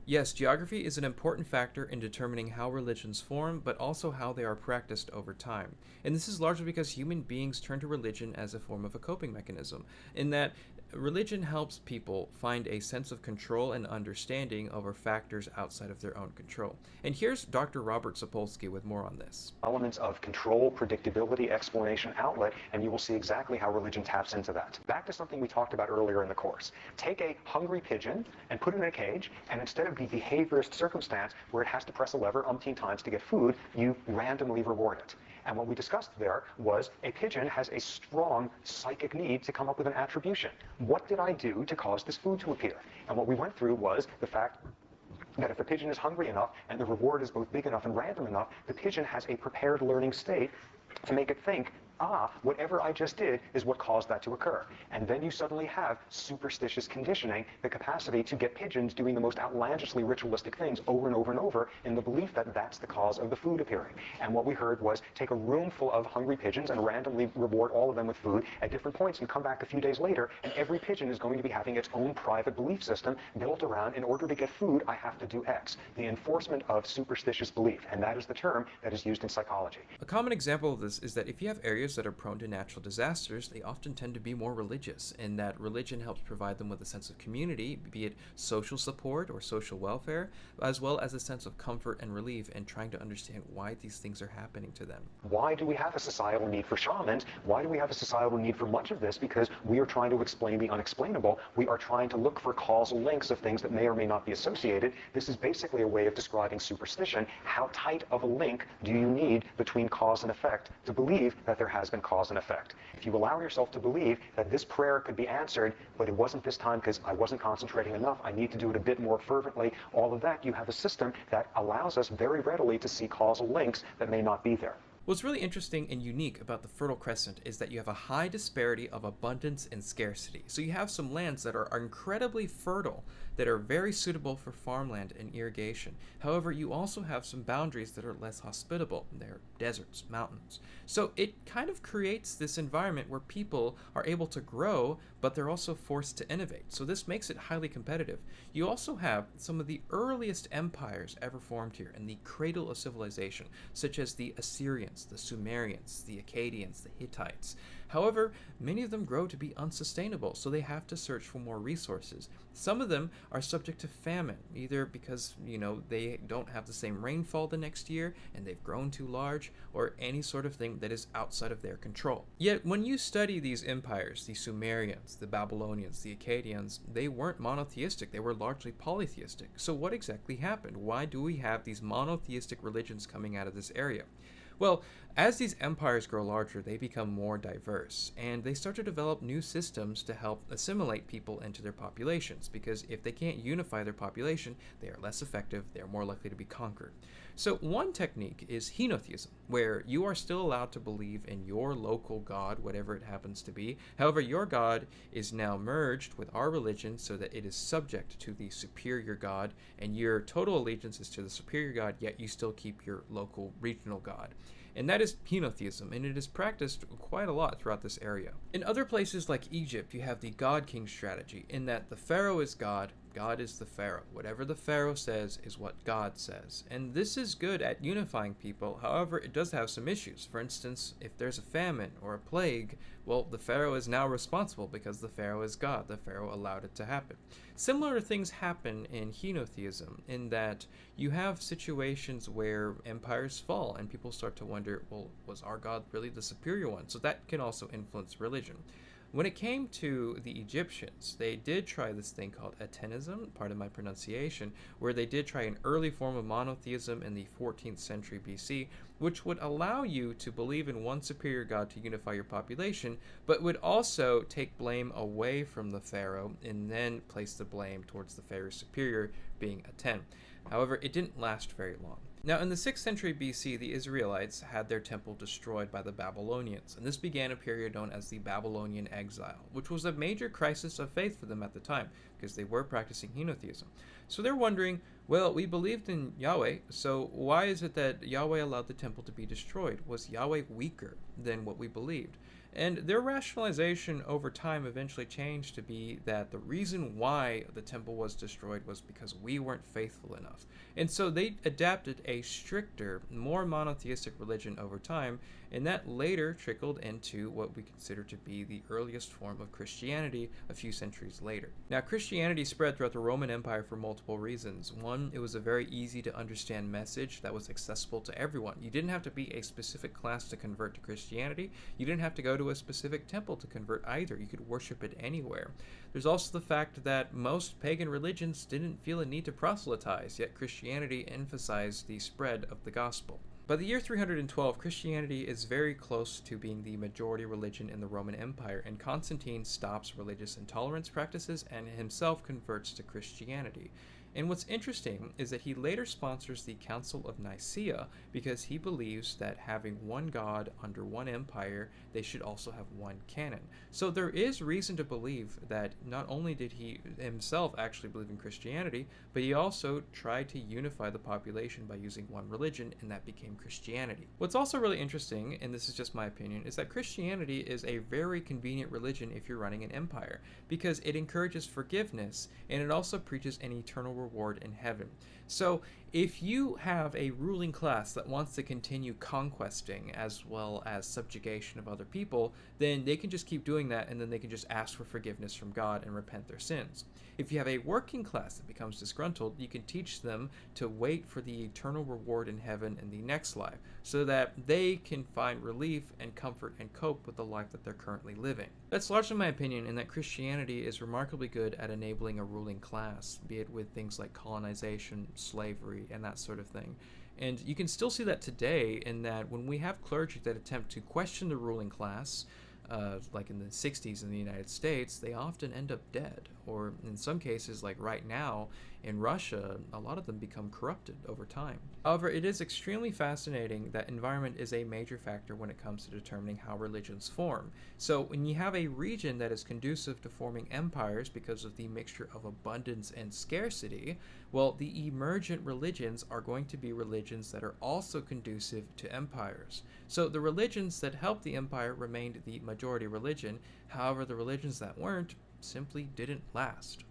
Yes, geography is an important factor in determining how religions form, but also how they are practiced over time. And this is largely because human beings turn to religion as a form of a coping mechanism, in that religion helps people find a sense of control and understanding over factors outside of their own control. And here's Dr. Robert Sapolsky with more on this. Elements of control, predictability, explanation, outlet, and you will see exactly how religion taps into that. Back to something we talked about earlier in the course. Take a hungry pigeon and put it in a cage, and instead of the behaviorist circumstance where it has to press a lever umpteen times to get food, you randomly reward it. And what we discussed there was a pigeon has a strong psychic need to come up with an attribution. What did I do to cause this food to appear? And what we went through was the fact that if the pigeon is hungry enough and the reward is both big enough and random enough, the pigeon has a prepared learning state to make it think, whatever I just did is what caused that to occur. And then you suddenly have superstitious conditioning, the capacity to get pigeons doing the most outlandishly ritualistic things over and over and over in the belief that that's the cause of the food appearing. And what we heard was take a room full of hungry pigeons and randomly reward all of them with food at different points and come back a few days later, and every pigeon is going to be having its own private belief system built around, in order to get food, I have to do X. The enforcement of superstitious belief, and that is the term that is used in psychology. A common example of this is that if you have areas that are prone to natural disasters, they often tend to be more religious, in that religion helps provide them with a sense of community, be it social support or social welfare, as well as a sense of comfort and relief in trying to understand why these things are happening to them. Why do we have a societal need for shamans? Why do we have a societal need for much of this? Because we are trying to explain the unexplainable. We are trying to look for causal links of things that may or may not be associated. This is basically a way of describing superstition. How tight of a link do you need between cause and effect to believe that there has been cause and effect? If you allow yourself to believe that this prayer could be answered, but it wasn't this time because I wasn't concentrating enough, I need to do it a bit more fervently, all of that, you have a system that allows us very readily to see causal links that may not be there. What's really interesting and unique about the Fertile Crescent is that you have a high disparity of abundance and scarcity. So you have some lands that are incredibly fertile, that are very suitable for farmland and irrigation. However, you also have some boundaries that are less hospitable. They're deserts, mountains. So it kind of creates this environment where people are able to grow, but they're also forced to innovate. So this makes it highly competitive. You also have some of the earliest empires ever formed here, and the cradle of civilization, such as the Assyrians, the Sumerians, the Akkadians, the Hittites. However, many of them grow to be unsustainable, so they have to search for more resources. Some of them are subject to famine, either because, they don't have the same rainfall the next year and they've grown too large, or any sort of thing that is outside of their control. Yet, when you study these empires, the Sumerians, the Babylonians, the Akkadians, they weren't monotheistic, they were largely polytheistic. So what exactly happened? Why do we have these monotheistic religions coming out of this area? Well, as these empires grow larger, they become more diverse, and they start to develop new systems to help assimilate people into their populations, because if they can't unify their population, they are less effective, they are more likely to be conquered. So one technique is henotheism, where you are still allowed to believe in your local god, whatever it happens to be. However, your god is now merged with our religion so that it is subject to the superior god, and your total allegiance is to the superior god, yet you still keep your local regional god. And that is henotheism, and it is practiced quite a lot throughout this area. In other places like Egypt, you have the God-King strategy, in that the pharaoh is God, God is the pharaoh. Whatever the pharaoh says is what God says. And this is good at unifying people. However, it does have some issues. For instance, if there's a famine or a plague, well, the pharaoh is now responsible because the pharaoh is God. The pharaoh allowed it to happen. Similar things happen in henotheism, in that you have situations where empires fall and people start to wonder, well, was our God really the superior one? So that can also influence religion. When it came to the Egyptians, they did try this thing called Atenism, part of my pronunciation, where they did try an early form of monotheism in the 14th century BC, which would allow you to believe in one superior god to unify your population, but would also take blame away from the pharaoh and then place the blame towards the pharaoh's superior, being Aten. However, it didn't last very long. Now, in the 6th century BC, the Israelites had their temple destroyed by the Babylonians, and this began a period known as the Babylonian exile, which was a major crisis of faith for them at the time, because they were practicing henotheism. So they're wondering, well, we believed in Yahweh, so why is it that Yahweh allowed the temple to be destroyed? Was Yahweh weaker than what we believed? And their rationalization over time eventually changed to be that the reason why the temple was destroyed was because we weren't faithful enough. And so they adapted a stricter, more monotheistic religion over time, and that later trickled into what we consider to be the earliest form of Christianity a few centuries later. Now, Christianity spread throughout the Roman Empire for multiple reasons. One, it was a very easy to understand message that was accessible to everyone. You didn't have to be a specific class to convert to Christianity. You didn't have to go to a specific temple to convert either. You could worship it anywhere. There's also the fact that most pagan religions didn't feel a need to proselytize, yet Christianity emphasized the spread of the gospel. By the year 312, Christianity is very close to being the majority religion in the Roman Empire, and Constantine stops religious intolerance practices and himself converts to Christianity. And what's interesting is that he later sponsors the Council of Nicaea because he believes that having one God under one empire, they should also have one canon. So there is reason to believe that not only did he himself actually believe in Christianity, but he also tried to unify the population by using one religion, and that became Christianity. What's also really interesting, and this is just my opinion, is that Christianity is a very convenient religion if you're running an empire because it encourages forgiveness and it also preaches an eternal reward in heaven. So if you have a ruling class that wants to continue conquesting as well as subjugation of other people, then they can just keep doing that, and then they can just ask for forgiveness from God and repent their sins. If you have a working class that becomes disgruntled, you can teach them to wait for the eternal reward in heaven in the next life so that they can find relief and comfort and cope with the life that they're currently living. That's largely my opinion, in that Christianity is remarkably good at enabling a ruling class, be it with things like colonization, slavery, and that sort of thing. And you can still see that today in that when we have clergy that attempt to question the ruling class, like in the 60s in the United States, they often end up dead. Or in some cases, like right now in Russia, a lot of them become corrupted over time. However, it is extremely fascinating that environment is a major factor when it comes to determining how religions form. So when you have a region that is conducive to forming empires because of the mixture of abundance and scarcity, well, the emergent religions are going to be religions that are also conducive to empires. So the religions that helped the empire remained the majority religion. However, the religions that weren't simply didn't last.